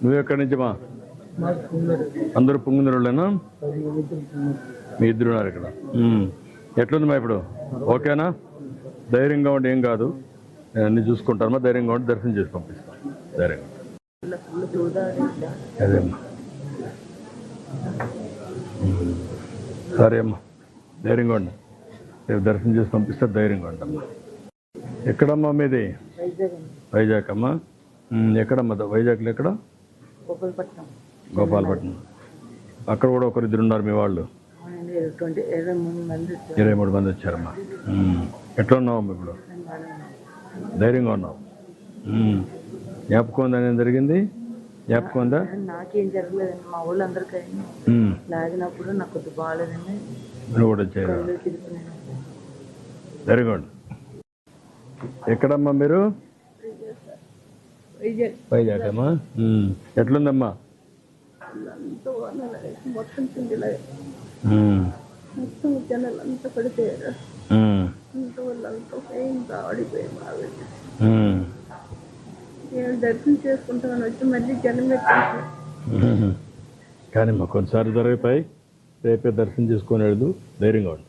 నువ్వు ఎక్కడి నుంచి మా అందరూ పుంగుందరులేనా? మీ ఇద్దరు ఉన్నారు ఇక్కడ. ఎట్లుంది మా ఇప్పుడు? ఓకేనా? ధైర్యంగా ఉండి ఏం కాదు, నేను అన్ని చూసుకుంటానమ్మా. ధైర్యంగా ఉండి దర్శనం చేసి పంపిస్తాను. ధైర్యంగా అదేమ్మా. సరే అమ్మా, ధైర్యంగా ఉండి రేపు దర్శనం చేసి పంపిస్తే ధైర్యంగా ఉంటామ్మా. ఎక్కడమ్మా మీది? వైజాగ్ అమ్మా. ఎక్కడమ్మా వైజాగ్లో? ఎక్కడ? గోపాలపట్నం. అక్కడ కూడా ఒకరిద్దరు ఉన్నారు మీ వాళ్ళు? 23 మంది వచ్చారమ్మా. ఎట్లా ఉన్నావమ్మా ఇప్పుడు? ధైర్యంగా ఉన్నావు? జ్ఞాపకం ఉందా ఏం జరిగింది? జ్ఞాపకం ఉందా? నాకేం జరగలేదండి, మా వాళ్ళు అందరికీ లాగినప్పుడు నాకు కొద్ది బాగాలేదండి. నువ్వు కూడా వచ్చారు? ధైర్యంగా ఉండు. ఎక్కడమ్మా మీరు? వైజాగ్ అమ్మా. ఎట్లుందమ్మా? మొత్తం జనాలంతా పడిపోయారు. వాళ్ళంతా ఆడిపోయారు. నేను దర్శనం చేసుకుంటామని వచ్చి మళ్ళీ జనం పెట్టేసి కానీ మా కొన్నిసార్లు జరిగిపోయి రేపే దర్శనం చేసుకొని వెళ్దు. ధైర్యంగా ఉండు,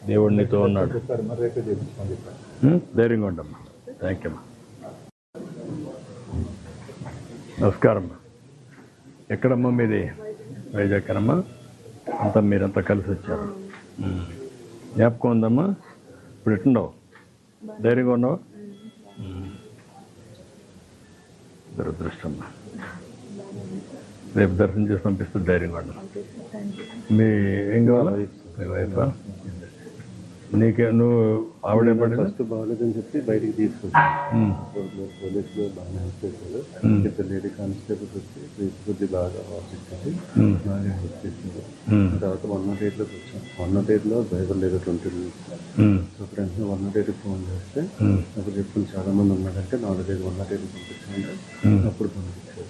దేవుడు నీతో ఉన్నాడు. ధైర్యంగా ఉండమ్మా. థ్యాంక్ యూ అమ్మా. నమస్కారం. ఎక్కడమ్మా మీది? వైజాగ్ అమ్మా. అంతా మీరంతా కలిసి వచ్చారు. జ్ఞాపకం ఉందమ్మా? ఇప్పుడు ఎట్లున్నావు? ధైర్యంగా ఉన్నావు? దురదృష్టం. రేపు దర్శనం చేసి పంపిస్తే ధైర్యంగా ఉన్నావు. మీ ఏం కావాలా? మీ వైఫా? నీకే నువ్వు ఆవిడే పడి ఫస్ట్ బాగాలేదని చెప్పి బయటికి తీసుకొచ్చాను. పోలీసులు బాగానే హెల్ప్ చేశారు. ఇద్దరు లేడీ కానిస్టేబుల్స్ వచ్చి కొద్ది బాగా ఆఫీస్కి బాగా హెల్ప్ చేశారు. తర్వాత 108లోకి వచ్చాం. 108లో డ్రైవర్ లేదు 20 minutes. సో ఫ్రెండ్స్ 108కి ఫోన్ చేస్తే అప్పుడు చెప్పుకుని చాలా మంది ఉన్నారంటే 4 108కి పంపించామంటే అప్పుడు పంపించారు.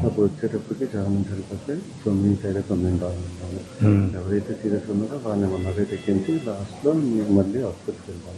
అప్పుడు వచ్చేటప్పటికి చాలా మంది చనిపోతే 9 సైడ్ 9 రావాలి. ఎవరైతే సీరియస్ ఉన్నారో వాళ్ళని 108 ఎక్కించి లాస్ట్లో మళ్ళీ హాస్పిటల్కి వెళ్తాము.